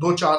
2-4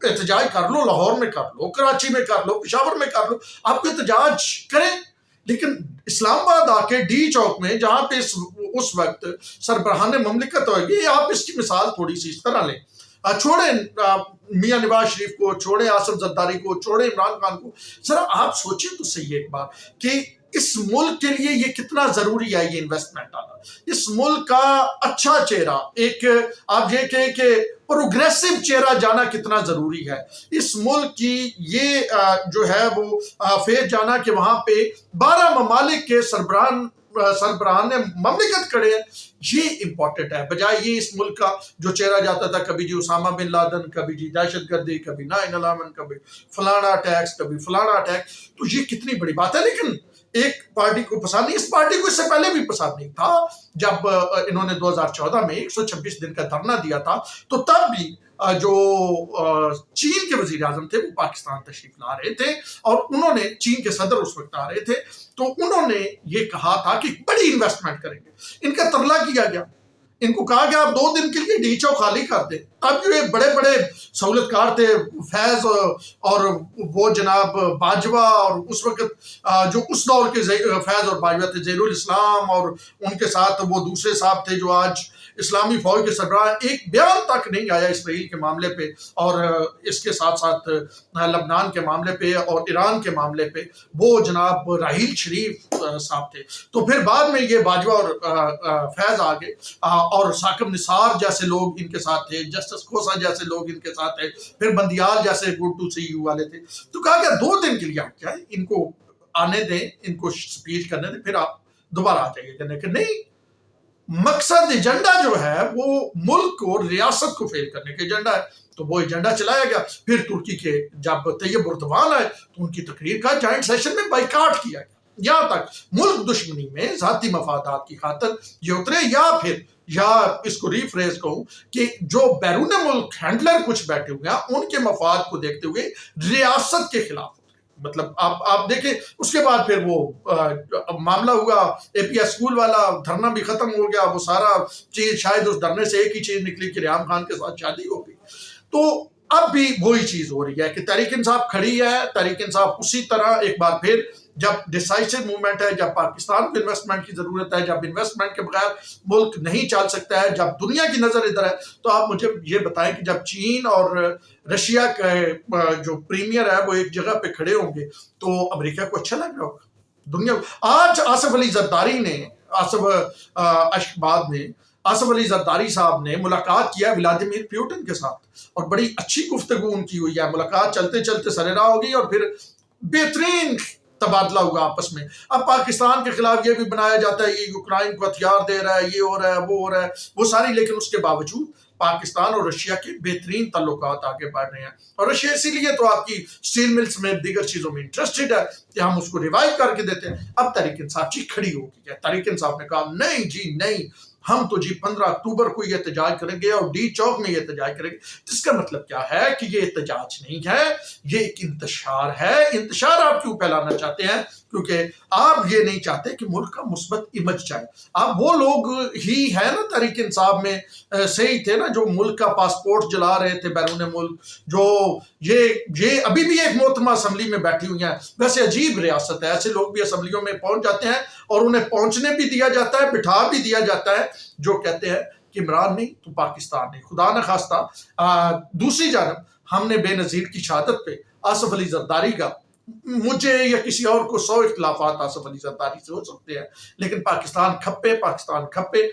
احتجاج کر لو، لاہور میں کر لو، کراچی میں کر لو، پشاور میں کر لو، آپ کو احتجاج کریں، لیکن اسلام آباد آ کے ڈی چوک میں جہاں پہ اس وقت سربراہان مملکت ہوگی، آپ اس کی مثال تھوڑی سی اس طرح لیں. چھوڑیں میاں نواز شریف کو، چھوڑیں آصف زرداری کو، چھوڑیں عمران خان کو. ذرا آپ سوچیں تو صحیح ایک بار کہ اس ملک کے لیے یہ کتنا ضروری ہے یہ انویسٹمنٹ آنا. اس ملک کا اچھا چہرہ، ایک آپ یہ کہیں کہ پروگریسو چہرہ جانا کتنا ضروری ہے. اس ملک کی یہ جو ہے وہ فیض جانا کہ وہاں پہ 12 ممالک کے سربراہان مملکت کھڑے ہیں، یہ امپورٹنٹ ہے، بجائے یہ اس ملک کا جو چہرہ جاتا تھا کبھی جی اسامہ بن لادن، کبھی جی دہشت گردی، کبھی 9/11، کبھی فلانا اٹیکس، کبھی فلانا اٹیک. تو یہ کتنی بڑی بات ہے. لیکن ایک پارٹی کو پسند نہیں، اس پارٹی کو اس سے پہلے بھی پسند نہیں تھا. جب انہوں نے 2014 میں 126 دن کا دھرنا دیا تھا تو تب بھی جو چین کے وزیر اعظم تھے وہ پاکستان تشریف لا رہے تھے، اور انہوں نے، چین کے صدر اس وقت آ رہے تھے، تو انہوں نے یہ کہا تھا کہ بڑی انویسٹمنٹ کریں گے. ان کا ترلا کیا گیا، ان کو کہا کہ آپ 2 دن کے لیے ڈی چوک خالی کر دیں. اب جو بڑے بڑے سہولت کار تھے، فیض اور وہ جناب باجوہ، اور اس وقت جو اس دور کے فیض اور باجوہ تھے، زہیر الاسلام، اور ان کے ساتھ وہ دوسرے صاحب تھے جو آج اسلامی فوج کے سربراہ. ایک بیان تک نہیں آیا اسرائیل کے معاملے پہ، اور اس کے ساتھ ساتھ لبنان کے معاملے پہ اور ایران کے معاملے پہ وہ جناب راحیل شریف صاحب تھے. تو پھر بعد میں یہ باجوہ اور فیض آگے، اور ثاقب نثار جیسے لوگ ان کے ساتھ تھے، جسٹس کھوسا جیسے لوگ ان کے ساتھ تھے، پھر بندیال جیسے گڈ ٹو سی یو والے تھے. تو کہا کہ 2 دن کے لیے ہٹ جائیں، ان کو آنے دیں، ان کو سپیچ کرنے دیں، پھر آپ دوبارہ آ جائیے. کہنے کہ نہیں، مقصد ایجنڈا جو ہے وہ ملک کو، ریاست کو فیل کرنے کا ایجنڈا ہے. تو وہ ایجنڈا چلایا گیا. پھر ترکی کے جب طیب اردوان آئے تو ان کی تقریر کا جوائنٹ سیشن میں بائیکاٹ کیا گیا. یہاں تک ملک دشمنی میں ذاتی مفادات کی خاطر یہ اترے، یا اس کو ریفریز کہوں کہ جو بیرون ملک ہینڈلر کچھ بیٹھے ہوئے ہیں ان کے مفاد کو دیکھتے ہوئے ریاست کے خلاف. مطلب آپ دیکھیں اس کے بعد پھر وہ معاملہ ہوا اے پی ایس اسکول والا، دھرنا بھی ختم ہو گیا. وہ سارا چیز شاید اس دھرنے سے ایک ہی چیز نکلی کہ ریحام خان کے ساتھ شادی ہو گئی. تو اب بھی وہی چیز ہو رہی ہے کہ تحریک انصاف کھڑی ہے. تحریک انصاف اسی طرح ایک بار پھر، جب ڈیسائسو موومنٹ ہے، جب پاکستان کو انویسٹمنٹ کی ضرورت ہے، جب انویسٹمنٹ کے بغیر ملک نہیں چل سکتا ہے، جب دنیا کی نظر ادھر ہے، تو آپ مجھے یہ بتائیں کہ جب چین اور رشیا کے جو پریمیئر ہے وہ ایک جگہ پہ کھڑے ہوں گے تو امریکہ کو اچھا لگ رہا ہوگا. دنیا آج آصف علی زرداری نے، آصف علی زرداری صاحب نے ملاقات کیا ولادیمیر پیوٹن کے ساتھ، اور بڑی اچھی گفتگو ان کی ہوئی ہے. ملاقات چلتے چلتے سرراہ ہو گئی، اور پھر بہترین تبادلہ ہوا آپس میں. اب پاکستان کے خلاف یہ بھی بنایا جاتا ہے یہ یوکرائن کو ہتھیار دے رہا ہے، یہ ہو رہا ہے، وہ ہو رہا ہے، وہ ساری. لیکن اس کے باوجود پاکستان اور رشیا کے بہترین تعلقات آگے بڑھ رہے ہیں. اور رشیا اسی لیے تو آپ کی سٹیل ملز میں، دیگر چیزوں میں انٹرسٹڈ ہے کہ ہم اس کو ریوائیو کر کے دیتے ہیں. اب تحریک انصاف جی کھڑی ہو گئی ہے. تحریک انصاف نے کہا نہیں جی نہیں، ہم تو جی 15 اکتوبر کو یہ احتجاج کریں گے اور ڈی چوک میں یہ احتجاج کریں گے. جس کا مطلب کیا ہے کہ یہ احتجاج نہیں ہے، یہ ایک انتشار ہے. انتشار آپ کیوں پھیلانا چاہتے ہیں؟ کیونکہ آپ یہ نہیں چاہتے کہ ملک کا مثبت امیج جائے. آپ وہ لوگ ہی ہیں نا تحریک انصاف میں سے ہی تھے نا جو ملک کا پاسپورٹ جلا رہے تھے بیرون ملک، جو یہ ابھی بھی ایک محترمہ اسمبلی میں بیٹھی ہوئی ہیں. ویسے عجیب ریاست ہے، ایسے لوگ بھی اسمبلیوں میں پہنچ جاتے ہیں اور انہیں پہنچنے بھی دیا جاتا ہے، بٹھا بھی دیا جاتا ہے، جو کہتے ہیں کہ عمران نہیں تو پاکستان نہیں. خدا نہ خواستہ دوسری جانب ہم نے بے نظیر کی شہادت پہ آصف علی زرداری کا، مجھے یا کسی اور کو 100 اختلافات آصف علی زرداری سے ہو سکتے ہیں، لیکن پاکستان کھپے، پاکستان کھپے،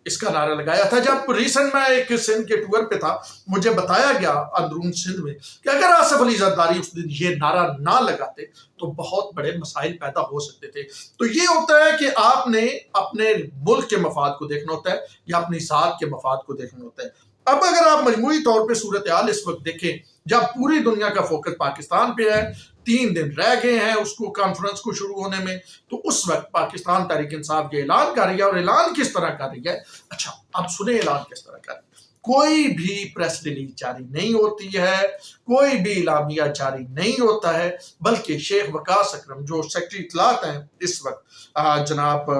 اس کا نعرہ لگایا تھا. جب ریسنٹ میں ایک سندھ کے ٹور پہ تھا، مجھے بتایا گیا اندرون سندھ میں کہ اگر آصف علی زرداری اس دن یہ نعرہ نہ لگاتے تو بہت بڑے مسائل پیدا ہو سکتے تھے. تو یہ ہوتا ہے کہ آپ نے اپنے ملک کے مفاد کو دیکھنا ہوتا ہے یا اپنی ذات کے مفاد کو دیکھنا ہوتا ہے. اب اگر آپ مجموعی طور پہ صورتحال اس وقت دیکھیں، جب پوری دنیا کا فوکس پاکستان پہ ہے، 3 دن رہ گئے ہیں اس کو کانفرنس کو شروع ہونے میں، تو اس وقت پاکستان تحریک انصاف یہ اعلان کر رہی ہے. اور اعلان کس طرح کر رہی ہے؟ اچھا اب سنیں اعلان کس طرح کر رہی ہے. کوئی بھی پریس ریلیز جاری نہیں ہوتی ہے، کوئی بھی اعلامیہ جاری نہیں ہوتا ہے، بلکہ شیخ وقاص اکرم جو سیکرٹری اطلاعات ہیں اس وقت جناب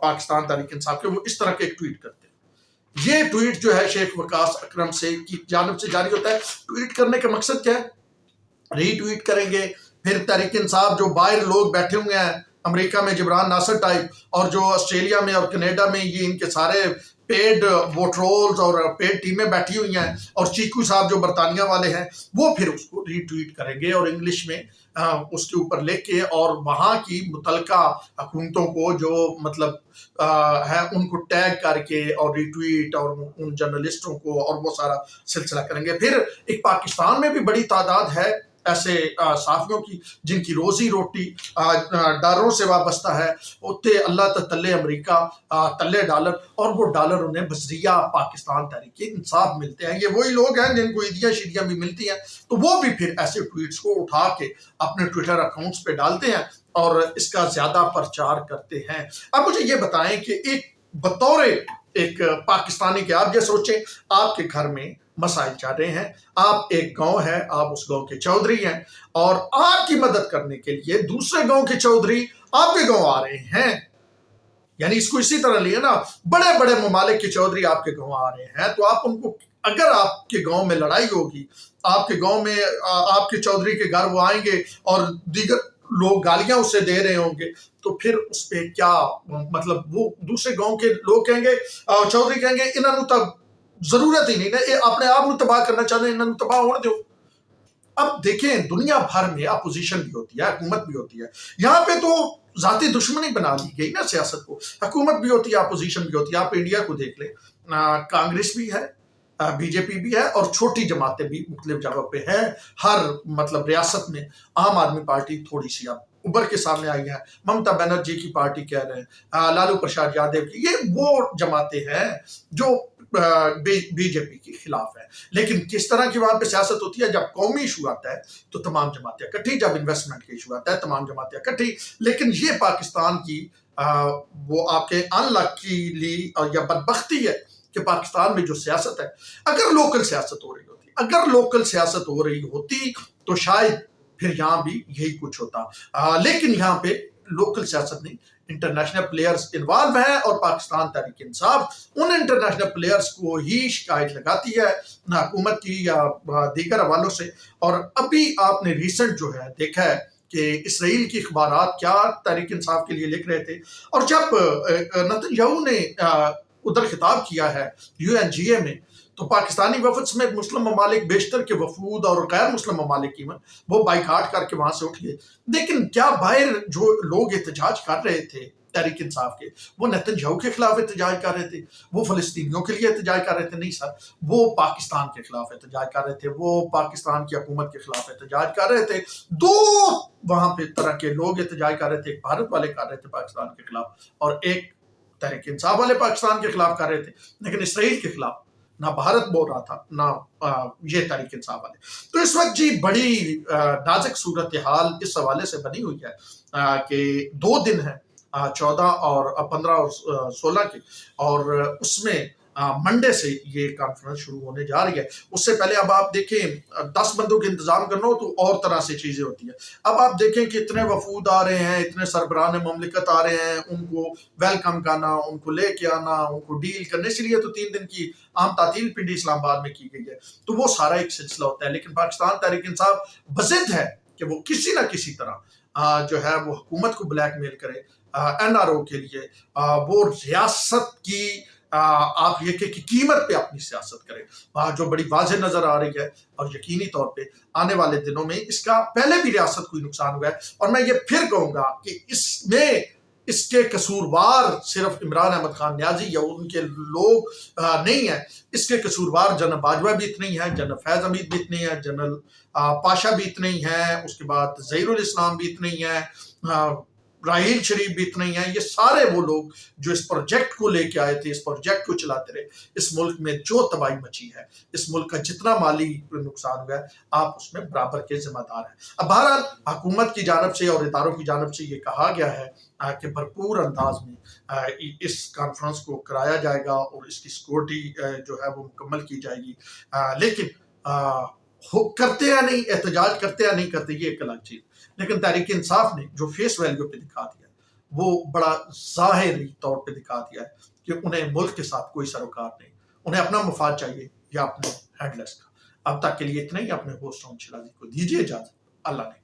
پاکستان تحریک انصاف کے، وہ اس طرح کے ایک ٹویٹ کرتے ہیں یہ ٹویٹ جو ہے شیخ وقاص اکرم سے کی جانب سے جاری ہوتا ہے. ٹویٹ کرنے کا مقصد کیا ہے؟ ری ٹویٹ کریں گے. پھر تحریک انصاف جو باہر لوگ بیٹھے ہوئے ہیں امریکہ میں جبران ناصر ٹائپ، اور جو آسٹریلیا میں اور کینیڈا میں یہ ان کے سارے پیڈ ووٹرولز اور پیڈ ٹیمیں بیٹھی ہوئی ہیں، اور چیکو صاحب جو برطانیہ والے ہیں وہ پھر اس کو ری ٹویٹ کریں گے اور انگلش میں اس کے اوپر لکھ کے، اور وہاں کی متعلقہ حکومتوں کو جو مطلب ہے ان کو ٹیگ کر کے اور ری ٹویٹ، اور ان جرنلسٹوں کو، اور وہ سارا سلسلہ کریں گے. پھر ایک پاکستان میں بھی بڑی تعداد ہے ایسے صحافیوں کی جن کی روزی روٹی ڈالروں سے وابستہ ہے. اتے اللہ تلے امریکہ، تلے ڈالر، اور وہ ڈالر انہیں بذریعہ پاکستان تحریک انصاف ملتے ہیں. یہ وہی لوگ ہیں جن کو عیدیاں شیدیاں بھی ملتی ہیں، تو وہ بھی پھر ایسے ٹویٹس کو اٹھا کے اپنے ٹویٹر اکاؤنٹس پہ ڈالتے ہیں اور اس کا زیادہ پرچار کرتے ہیں. اب مجھے یہ بتائیں کہ ایک بطور ایک پاکستانی کے آپ یہ سوچیں، آپ کے گھر میں مسائل چل رہے ہیں، آپ ایک گاؤں ہے، آپ اس گاؤں کے چودھری ہیں، اور آپ کی مدد کرنے کے لیے دوسرے گاؤں کے چودھری آپ کے گاؤں آ رہے ہیں. یعنی اس کو اسی طرح لیے نا، بڑے بڑے ممالک کے چودھری آپ کے گاؤں آ رہے ہیں، تو آپ ان کو، اگر آپ کے گاؤں میں لڑائی ہوگی، آپ کے گاؤں میں آپ کے چودھری کے گھر وہ آئیں گے اور دیگر لوگ گالیاں اسے دے رہے ہوں گے، تو پھر اس پہ کیا مطلب، وہ دوسرے گاؤں کے لوگ کہیں گے، چودھری کہیں گے انہوں نے تب ضرورت ہی نہیں نا، یہ اپنے آپ کو تباہ کرنا چاہتے ہیں، انہوں نے تباہ ہونے دو. اب دیکھیں دنیا بھر میں اپوزیشن بھی ہوتی ہے، حکومت بھی ہوتی ہے. یہاں پہ تو ذاتی دشمنی بنا لی گئی نا سیاست کو. حکومت بھی ہوتی ہے، اپوزیشن بھی ہوتی ہے. آپ انڈیا کو دیکھ لیں، کانگریس بھی ہے، بی جے پی بھی ہے، اور چھوٹی جماعتیں بھی مختلف جگہ پہ ہیں. ہر مطلب ریاست میں عام آدمی پارٹی تھوڑی سی اب ابھر کے سامنے آئی ہے. ممتا بنرجی کی پارٹی کہہ رہے ہیں، لالو پرساد یادو کی، یہ وہ جماعتیں ہیں جو بی جے پی کے خلاف ہے. لیکن کس طرح کی وہاں پہ سیاست ہوتی ہے؟ جب قومی ایشو آتا ہے تو تمام جماعتیں اکٹھی، جب انویسٹمنٹ کا ایشو آتا ہے تمام جماعتیں اکٹھی. لیکن یہ پاکستان کی وہ آپ کے ان لکیلی یا بدبختی ہے کہ پاکستان میں جو سیاست ہے، اگر لوکل سیاست ہو رہی ہوتی، اگر لوکل سیاست ہو رہی ہوتی تو شاید پھر یہاں بھی یہی کچھ ہوتا. لیکن یہاں پہ لوکل سیاست نہیں، انٹرنیشنل پلیئرز انوالو ہیں، اور Pakistan Tehreek Insaf in international players کو ہی شکایت لگاتی ہے، نہ حکومت کی یا دیگر حوالوں سے. اور ابھی آپ نے ریسنٹ جو ہے دیکھا ہے کہ اسرائیل کی اخبارات کیا تحریک انصاف کے لیے لکھ رہے تھے. اور جب نتن یاہو نے ادھر خطاب کیا ہے یو این جی اے میں، تو پاکستانی وفد سمیت مسلم ممالک بیشتر کے وفود اور غیر مسلم ممالک کی وہ بائیکاٹ کر کے وہاں سے اٹھ گئے. لیکن کیا باہر جو لوگ احتجاج کر رہے تھے تحریک انصاف کے، وہ نتن یاہو کے خلاف احتجاج کر رہے تھے؟ وہ فلسطینیوں کے لیے احتجاج کر رہے تھے؟ نہیں سر، وہ پاکستان کے خلاف احتجاج کر رہے تھے، وہ پاکستان کی حکومت کے خلاف احتجاج کر رہے تھے. دو وہاں پہ طرح کے لوگ احتجاج کر رہے تھے، ایک بھارت والے کر رہے تھے پاکستان کے خلاف، اور ایک تحریک انصاف والے پاکستان کے خلاف کر رہے تھے. لیکن اسرائیل کے خلاف نہ بھارت بول رہا تھا، نہ یہ تحریک انصاف والے. تو اس وقت جی بڑی نازک صورتحال اس حوالے سے بنی ہوئی ہے کہ 2 دن ہیں، 14 اور 15 اور 16 کے، اور اس میں منڈے سے یہ کانفرنس شروع ہونے جا رہی ہے. اس سے پہلے اب آپ دیکھیں 10 بندوں کے انتظام کرنا ہو تو اور طرح سے چیزیں ہوتی ہیں. اب آپ دیکھیں کہ اتنے وفود آ رہے ہیں، اتنے سربراہ مملکت آ رہے ہیں، ان کو ویلکم کرنا، ان کو لے کے آنا، ان کو ڈیل کرنے، اس لیے تو 3 دن کی عام تعطیل پنڈی اسلام آباد میں کی گئی ہے. تو وہ سارا ایک سلسلہ ہوتا ہے. لیکن پاکستان تحریک انصاف بضد ہے کہ وہ کسی نہ کسی طرح جو ہے وہ حکومت کو بلیک میل کرے این آر او کے لیے، وہ ریاست کی آپ یہ کہ قیمت پہ اپنی سیاست کرے، جو بڑی واضح نظر آ رہی ہے. اور یقینی طور پہ آنے والے دنوں میں اس کا پہلے بھی ریاست کو نقصان ہوا ہے. اور میں یہ پھر کہوں گا کہ اس میں اس کے قصوروار صرف عمران احمد خان نیازی یا ان کے لوگ نہیں ہیں. اس کے قصوروار جنرل باجوہ بھی اتنے ہی ہیں، جنرل فیض حمید بھی اتنے ہیں، جنرل پاشا بھی اتنے ہی ہیں، اس کے بعد ظہیر الاسلام بھی اتنے ہی ہیں، راحیل شریف بھی اتنے ہی ہیں. یہ سارے وہ لوگ جو اس پروجیکٹ کو لے کے آئے تھے، اس پروجیکٹ کو چلاتے رہے. اس ملک میں جو تباہی مچی ہے، اس ملک کا جتنا مالی نقصان ہوا ہے، آپ اس میں برابر کے ذمہ دار ہیں. اب بہرحال حکومت کی جانب سے اور اداروں کی جانب سے یہ کہا گیا ہے کہ بھرپور انداز میں اس کانفرنس کو کرایا جائے گا اور اس کی سیکورٹی جو ہے وہ مکمل کی جائے گی. لیکن کرتے یا نہیں، احتجاج کرتے یا نہیں کرتے، یہ ایک الگ چیز. لیکن تحریک انصاف نے جو فیس ویلیو پہ دکھا دیا وہ بڑا ظاہری طور پہ دکھا دیا ہے کہ انہیں ملک کے ساتھ کوئی سروکار نہیں. انہیں اپنا مفاد چاہیے یا اپنے ہیڈ لیس کا۔ اب تک کے لیے اتنا ہی، اپنے ہوسٹ ہوں شیرازی کو دیجیے اجازت، اللہ نے